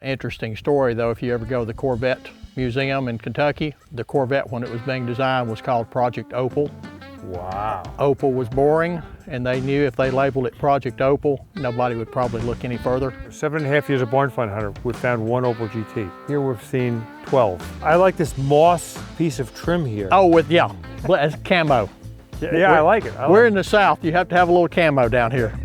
Interesting story though, if you ever go to the Corvette Museum in Kentucky, the Corvette when it was being designed was called Project Opel. Wow. Opel was boring, and they knew if they labeled it Project Opel, nobody would probably look any further. 7.5 years of barn find hunter, we found one Opel GT. Here we've seen 12. I like this moss piece of trim here. Oh, as camo. Yeah, I like it. We're in the South, you have to have a little camo down here.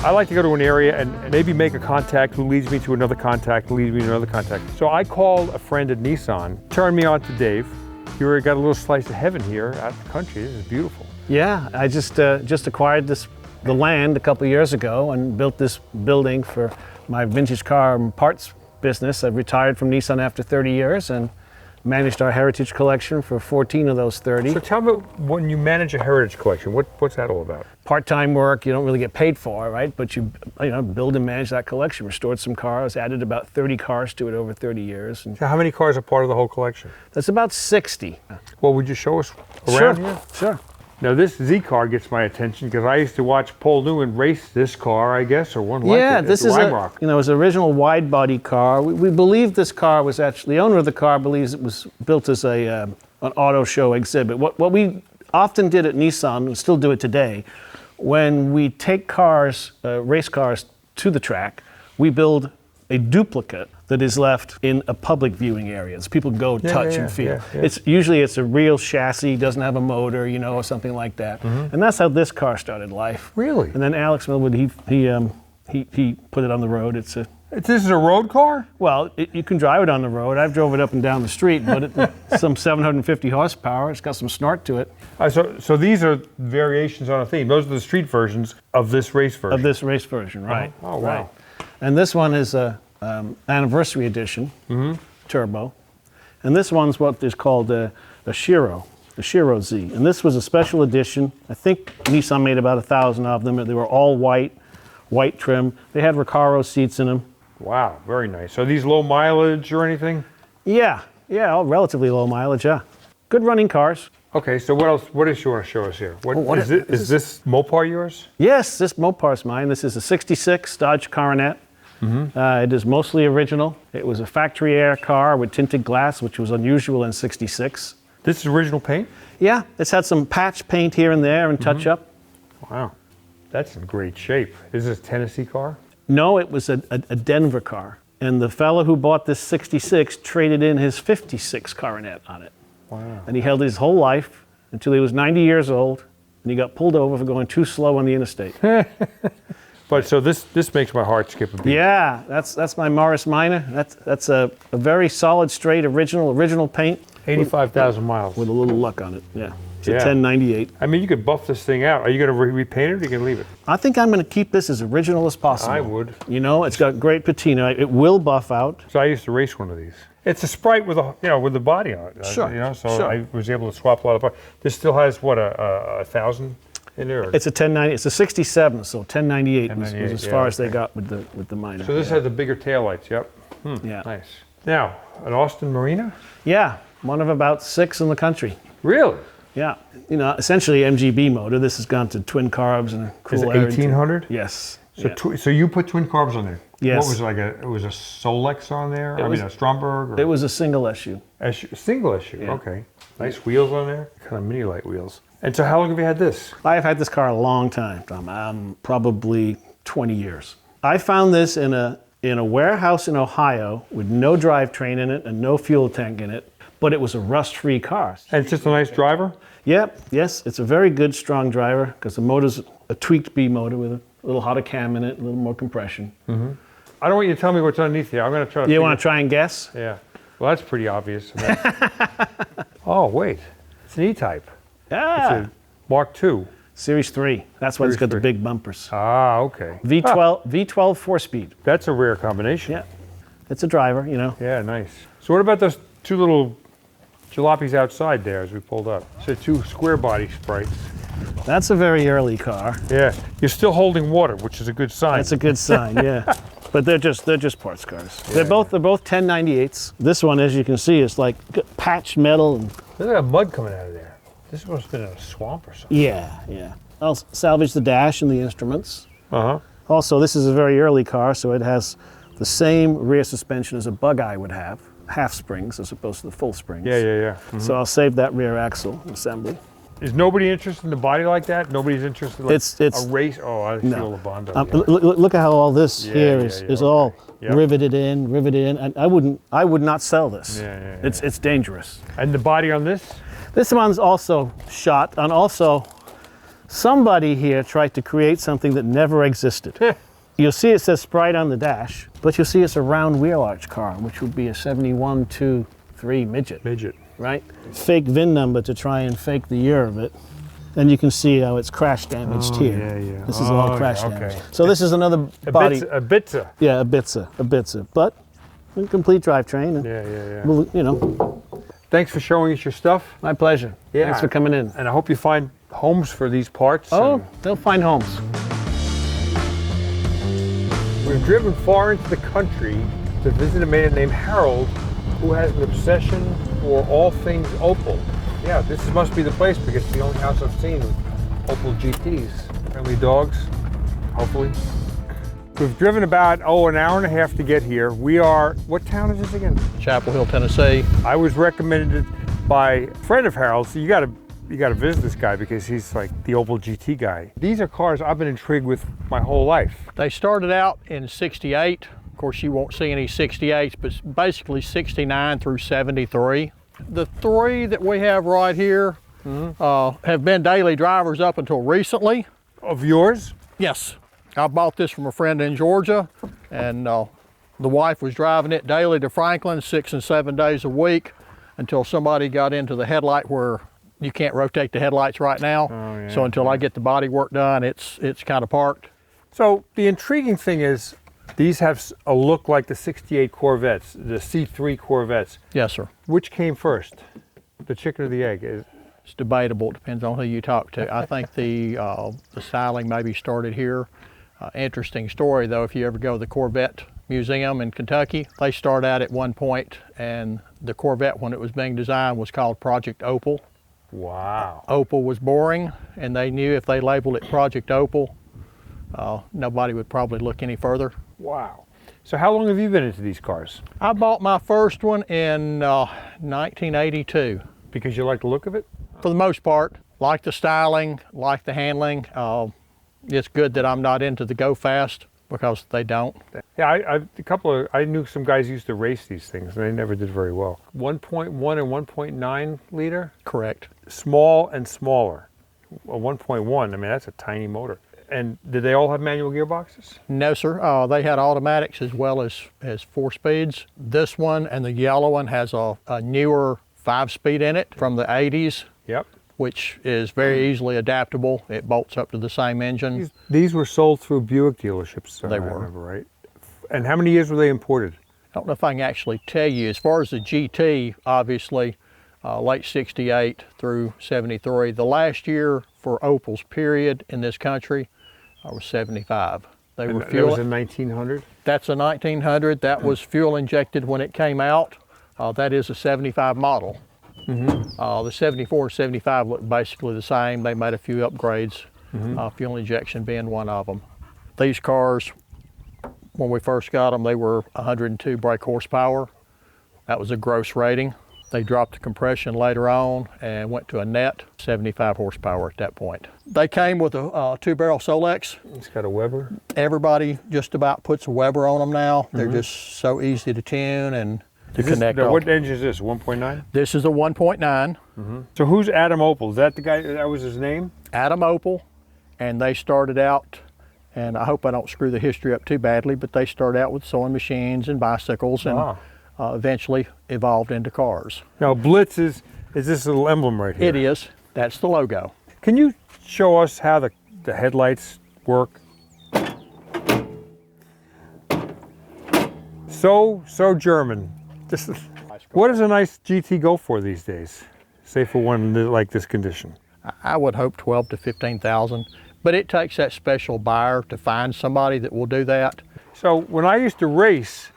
I like to go to an area and maybe make a contact who leads me to another contact, who leads me to another contact. So I called a friend at Nissan, turned me on to Dave. You already got a little slice of heaven here out in the country. This is beautiful. Yeah, I just acquired the land a couple years ago and built this building for my vintage car parts business. I retired from Nissan after 30 years and managed our heritage collection for 14 of those 30. So tell me, when you manage a heritage collection, what's that all about? Part-time work, you don't really get paid for, right? But you build and manage that collection. Restored some cars, added about 30 cars to it over 30 years. And so how many cars are part of the whole collection? that's about 60. Well, would you show us around here? Sure. Now this Z car gets my attention because I used to watch Paul Newman race this car, I guess, or one like it. Yeah, this is it was an original wide body car. We believe this car was actually, the owner of the car believes it was built as an auto show exhibit. What we often did at Nissan, and still do it today, when we take cars, race cars to the track, we build a duplicate that is left in a public viewing area. So people go touch and feel. Yeah. It's usually a real chassis, doesn't have a motor, or something like that. Mm-hmm. And that's how this car started life. Really? And then Alex Millwood, he put it on the road. This is a road car? Well, you can drive it on the road. I've drove it up and down the street, but it's some 750 horsepower. It's got some snort to it. So these are variations on a theme. Those are the street versions of this race version. Of this race version, right. Oh, wow. Right. And this one is a anniversary edition, turbo. And this one's what is called a Shiro Z. And this was a special edition. I think Nissan made about 1,000 of them. They were all white trim. They had Recaro seats in them. Wow, very nice. Are these low mileage or anything? Yeah, all relatively low mileage, yeah. Good running cars. Okay, so what else? What else you want to show us here? Is this Mopar yours? Yes, this Mopar's mine. This is a 66 Dodge Coronet. Mm-hmm. It is mostly original. It was a factory air car with tinted glass, which was unusual in 66. This is original paint? Yeah, it's had some patch paint here and there and touch up. Wow, that's in great shape. Is this a Tennessee car? No, it was a Denver car. And the fellow who bought this 66 traded in his 56 Coronet on it. Wow. And he held it his whole life until he was 90 years old, and he got pulled over for going too slow on the interstate. But so this makes my heart skip a beat. Yeah, that's my Morris Minor. That's a very solid, straight, original paint. 85,000 miles. With a little luck on it, yeah. It's a 1098. I mean, you could buff this thing out. Are you going to repaint it or are you going to leave it? I think I'm going to keep this as original as possible. I would. It's got great patina. It will buff out. So I used to race one of these. It's a Sprite with with the body on it. Sure. So I was able to swap a lot of parts. This still has what, 1,000 in there? It's a 1090. It's a 67, so 1098 was as far as they got with the Minor. So this has the bigger taillights. Yep. Yeah. Nice. Now, an Austin Marina? Yeah, one of about 6 in the country. Really? Yeah. Essentially MGB motor. This has gone to twin carbs and a cool air. Is it 1800? Yes. So you put twin carbs on there? Yes. What was it, it was a Solex on there? A Stromberg? It was a single issue. Single issue, yeah. Okay. Nice wheels on there, kind of mini light wheels. And so how long have you had this? I've had this car a long time, Tom. Probably 20 years. I found this in a warehouse in Ohio with no drivetrain in it and no fuel tank in it, but it was a rust-free car. And it's just a nice driver? Yep, yes, it's a very good, strong driver because the motor's a tweaked B motor with a little hotter cam in it, a little more compression. Mm-hmm. I don't want you to tell me what's underneath here. I'm going to try to You want to try and guess? Yeah. Well, that's pretty obvious. Oh, wait. It's an E-Type. Yeah. It's a Mark II. Series 3. That's why it's got the big bumpers. Ah, okay. V12 4-speed. That's a rare combination. Yeah. It's a driver, Yeah, nice. So what about those two little jalopies outside there as we pulled up? So 2 square body Sprites. That's a very early car. Yeah. You're still holding water, which is a good sign. That's a good sign, yeah. But they're just parts cars. Yeah. They're both 1098s. This one, as you can see, is like patched metal. There's like mud coming out of there. This must have been in a swamp or something. Yeah. I'll salvage the dash and the instruments. Uh-huh. Also, this is a very early car, so it has the same rear suspension as a Bug-Eye would have, half springs as opposed to the full springs. Yeah. So I'll save that rear axle assembly. Is nobody interested in the body like that? Nobody's interested in It's a race? Oh, I feel the Bondo. Look at how all this here is okay. all riveted in, and I would not sell this. Yeah. It's dangerous. And the body on this? This one's also shot, and also somebody here tried to create something that never existed. You'll see it says Sprite on the dash, but you'll see it's a round wheel arch car, which would be a 7123 midget. Right? Fake VIN number to try and fake the year of it. And you can see how it's crash damaged here. Yeah. This is all crash damage. So this is another body. A Bitza. Yeah, a Bitza. But a complete drivetrain. And Yeah. we'll, you know. Thanks for showing us your stuff. My pleasure. Yeah. Thanks for coming in. And I hope you find homes for these parts. Oh, they'll find homes. We've driven far into the country to visit a man named Harold who has an obsession for all things Opel. Yeah, this must be the place because it's the only house I've seen with Opel GTs. Friendly dogs, hopefully. We've driven about, an hour and a half to get here. We are, what town is this again? Chapel Hill, Tennessee. I was recommended by a friend of Harold's. So you gotta visit this guy because he's like the Opel GT guy. These are cars I've been intrigued with my whole life. They started out in '68. Of course, you won't see any 68s, but basically 69 through 73. The three that we have right here have been daily drivers up until recently. Of yours? Yes. I bought this from a friend in Georgia, and the wife was driving it daily to Franklin 6 and 7 days a week until somebody got into the headlight where you can't rotate the headlights right now. So until I get the body work done, it's kind of parked. So the intriguing thing is these have a look like the '68 Corvettes, the C3 Corvettes. Yes, sir. Which came first, the chicken or the egg? It's debatable. It depends on who you talk to. I think the styling maybe started here. Interesting story though, if you ever go to the Corvette Museum in Kentucky, they start out at one point, and the Corvette, when it was being designed, was called Project Opel. Wow. Opel was boring, and they knew if they labeled it Project Opel, nobody would probably look any further. Wow. So how long have you been into these cars? I bought my first one in 1982. Because you like the look of it? For the most part, like the styling, like the handling. It's good that I'm not into the go fast because they don't. Yeah, I knew some guys used to race these things and they never did very well. 1.1 and 1.9 liter? Correct. Small and smaller. A 1.1, I mean, that's a tiny motor. And did they all have manual gearboxes? No, sir. They had automatics as well as 4 speeds. This one and the yellow one has a newer 5-speed in it from the 80s. Yep. Which is very easily adaptable. It bolts up to the same engine. These were sold through Buick dealerships, They I were. remember, right? And how many years were they imported? I don't know if I can actually tell you. As far as the GT, obviously, late 68 through 73. The last year for Opels, period, in this country was 75. They were That fuel. was a 1900? That's a 1900. That was fuel injected when it came out. That is a 75 model. The 74 75 looked basically the same. They made a few upgrades, fuel injection being one of them. These cars, when we first got them, they were 102 brake horsepower. That was a gross rating. They dropped the compression later on and went to a net 75 horsepower at that point. They came with a 2-barrel Solex. It's got a Weber. Everybody just about puts a Weber on them now. They're just so easy to tune and to connect off. What engine is this, 1.9? This is a 1.9. So who's Adam Opel? Is that the guy, that was his name? Adam Opel, and they started out, and I hope I don't screw the history up too badly, but they started out with sewing machines and bicycles and eventually evolved into cars. Now Blitz is this little emblem right here? It is. That's the logo. Can you show us how the headlights work? So German. What does a nice GT go for these days? Say for one like this condition. I would hope 12 to 15,000, but it takes that special buyer to find somebody that will do that. So when I used to race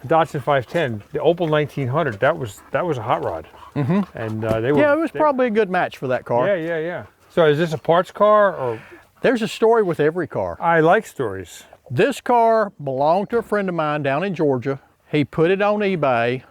Datsun 510, the Opel 1900, that was a hot rod. And they were. Yeah, it was probably a good match for that car. Yeah. So is this a parts car or? There's a story with every car. I like stories. This car belonged to a friend of mine down in Georgia. He put it on eBay,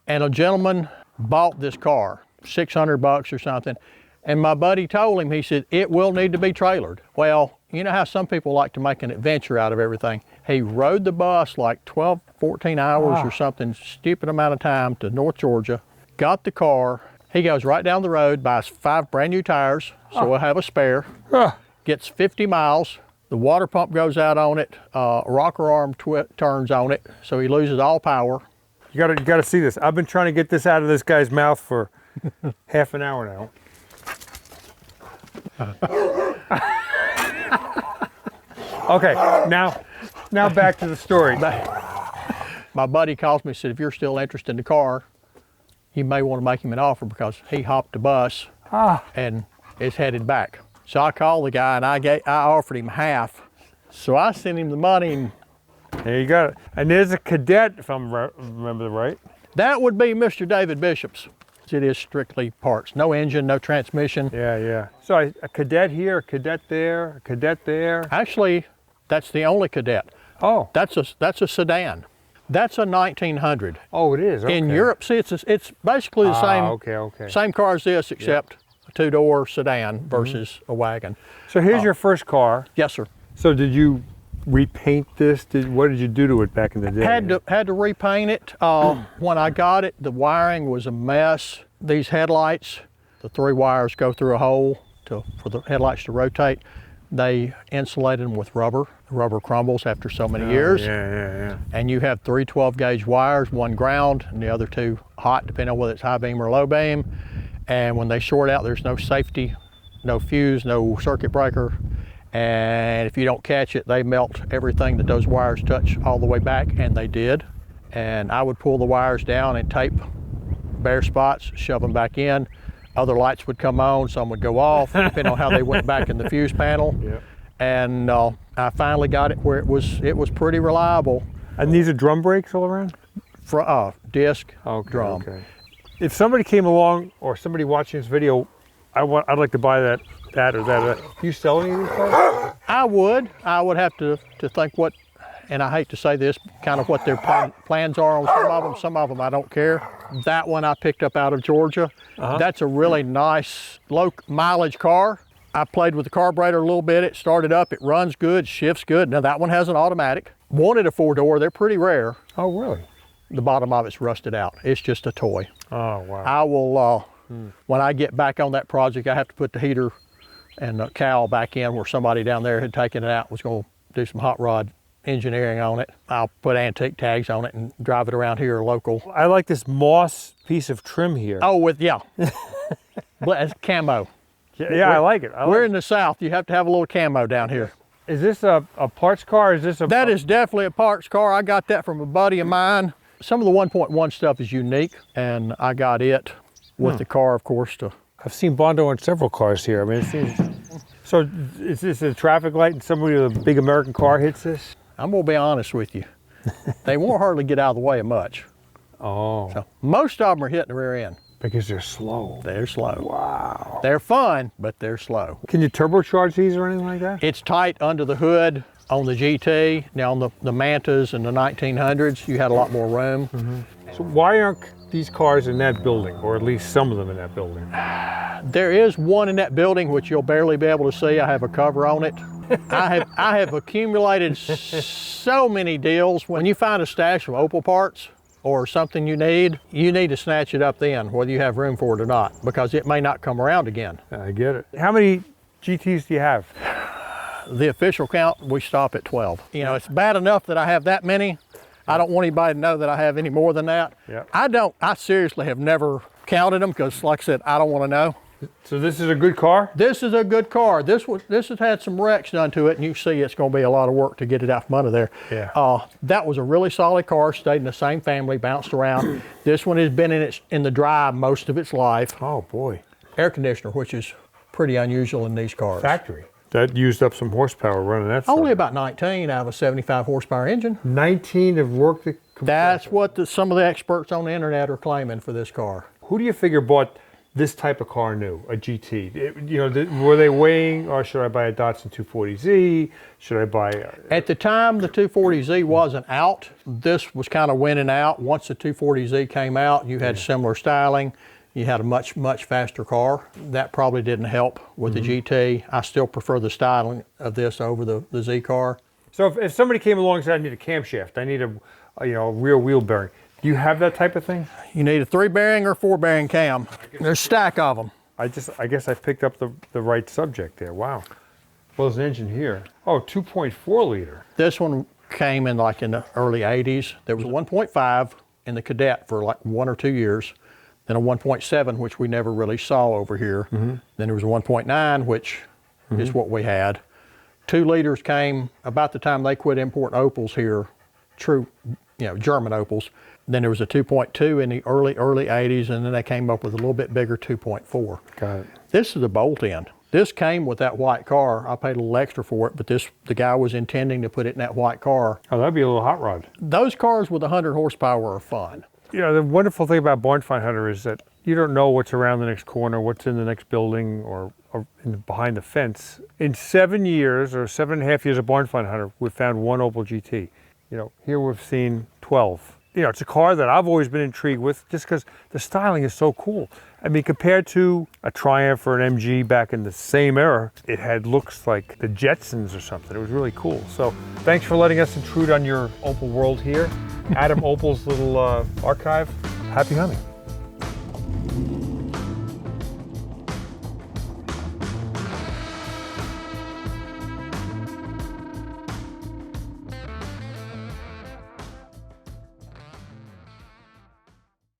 and a gentleman bought this car, 600 bucks or something. And my buddy told him, he said, it will need to be trailered. Well, you know how some people like to make an adventure out of everything. He rode the bus like 12, 14 hours or something, stupid amount of time to North Georgia, got the car. He goes right down the road, buys 5 brand new tires, so we'll have a spare. Gets 50 miles. The water pump goes out on it, rocker arm turns on it, so he loses all power. You gotta see this. I've been trying to get this out of this guy's mouth for half an hour now. Okay, now back to the story. My buddy calls me and said, if you're still interested in the car, you may want to make him an offer because he hopped the bus and is headed back. So I called the guy and I offered him half. So I sent him the money. And there you got it. And there's a Cadet, if I remember right. that would be Mr. David Bishop's. It is strictly parts, no engine, no transmission. Yeah. So a Cadet here, a Cadet there, a Cadet there. Actually, that's the only Cadet. Oh. That's a sedan. That's a 1900. Oh, it is. Okay. In Europe, see, it's basically the same same car as this, except a 2-door sedan versus a wagon. So here's your first car. Yes, sir. So did you repaint this? What did you do to it back in the day? Had to repaint it. When I got it, the wiring was a mess. These headlights, the 3 wires go through a hole for the headlights to rotate. They insulated them with rubber. The rubber crumbles after so many years. Yeah. And you have 3 12-gauge wires, 1 ground and the other 2 hot, depending on whether it's high beam or low beam. And when they short out, there's no safety, no fuse, no circuit breaker. And if you don't catch it, they melt everything that those wires touch all the way back, and they did. And I would pull the wires down and tape bare spots, shove them back in. Other lights would come on, some would go off, depending on how they went back in the fuse panel. Yep. And I finally got it where it was pretty reliable. And these are drum brakes all around? Disc, Okay, drum. okay. If somebody came along or somebody watching this video, I'd like to buy that or that. Do you sell any of these cars? I would have to think what, and I hate to say this, kind of what their plans are on some of them. Some of them I don't care. That one I picked up out of Georgia. That's a really nice low mileage car. I played with the carburetor a little bit. It started up, it runs good, shifts good. Now that one has an automatic. Wanted a 4-door, they're pretty rare. Oh, really? The bottom of it's rusted out. It's just a toy. Oh, wow. I will, when I get back on that project, I have to put the heater and the cowl back in where somebody down there had taken it out, was going to do some hot rod engineering on it. I'll put antique tags on it and drive it around here local. I like this moss piece of trim here. Oh, it's camo. Yeah, I like it. We're in the South. You have to have a little camo down here. Is this a parts car? Is this a? That is definitely a parts car. I got that from a buddy of mine. Some of the 1.1 stuff is unique, and I got it with the car, of course. I've seen Bondo on several cars here. I mean, it seems. So is this a traffic light and somebody with a big American car hits this? I'm gonna be honest with you. They won't hardly get out of the way of much. Oh. So most of them are hitting the rear end. Because they're slow. They're slow. Wow. They're fun, but they're slow. Can you turbocharge these or anything like that? It's tight under the hood on the GT. Now on the Mantas and the 1900s, you had a lot more room. So why aren't these cars in that building, or at least some of them in that building? There is one in that building which you'll barely be able to see. I have a cover on it. I have accumulated so many deals. When you find a stash of Opel parts or something you need to snatch it up then, whether you have room for it or not, because it may not come around again. I get it. How many GTs do you have? The official count, we stop at 12. You know, it's bad enough that I have that many. I don't want anybody to know that I have any more than that. Yep. I seriously have never counted them because, like I said, I don't want to know. So this is a good car? This is a good car. This has had some wrecks done to it, and you see it's going to be a lot of work to get it out from under there. Yeah. That was a really solid car, stayed in the same family, bounced around. This one has been in the drive most of its life. Oh boy. Air conditioner, which is pretty unusual in these cars. Factory. That used up some horsepower running that Only sucker. about 19 out of a 75 horsepower engine. 19 of work that That's what some of the experts on the internet are claiming for this car. Who do you figure bought this type of car new, a GT? Were they weighing, or should I buy a Datsun 240Z? Should I buy At the time the 240Z wasn't out, this was kind of winning out. Once the 240Z came out, you had similar styling. You had a much, much faster car. That probably didn't help with the GT. I still prefer the styling of this over the Z car. So if somebody came along and said, I need a camshaft, I need a rear wheel bearing, do you have that type of thing? You need a 3-bearing or 4-bearing cam. There's a stack of them. I guess I picked up the right subject there. Wow. Well, there's an engine here. Oh, 2.4 liter. This one came in like in the early 80s. There was a 1.5 in the Cadet for like 1 or 2 years. Then a 1.7, which we never really saw over here. Then there was a 1.9, which is what we had. 2 liters came about the time they quit importing Opels here, true, German Opels. Then there was a 2.2 in the early 80s, and then they came up with a little bit bigger 2.4. Got it. This is a bolt end. This came with that white car. I paid a little extra for it, but the guy was intending to put it in that white car. Oh, that'd be a little hot rod. Those cars with 100 horsepower are fun. The wonderful thing about Barn Find Hunter is that you don't know what's around the next corner, what's in the next building, or behind the fence. In 7 years, or 7.5 years of Barn Find Hunter, we've found 1 Opel GT. Here we've seen 12. It's a car that I've always been intrigued with just because the styling is so cool. I mean, compared to a Triumph or an MG back in the same era, it had looks like the Jetsons or something. It was really cool. So thanks for letting us intrude on your Opel world here. Adam Opel's little archive. Happy hunting.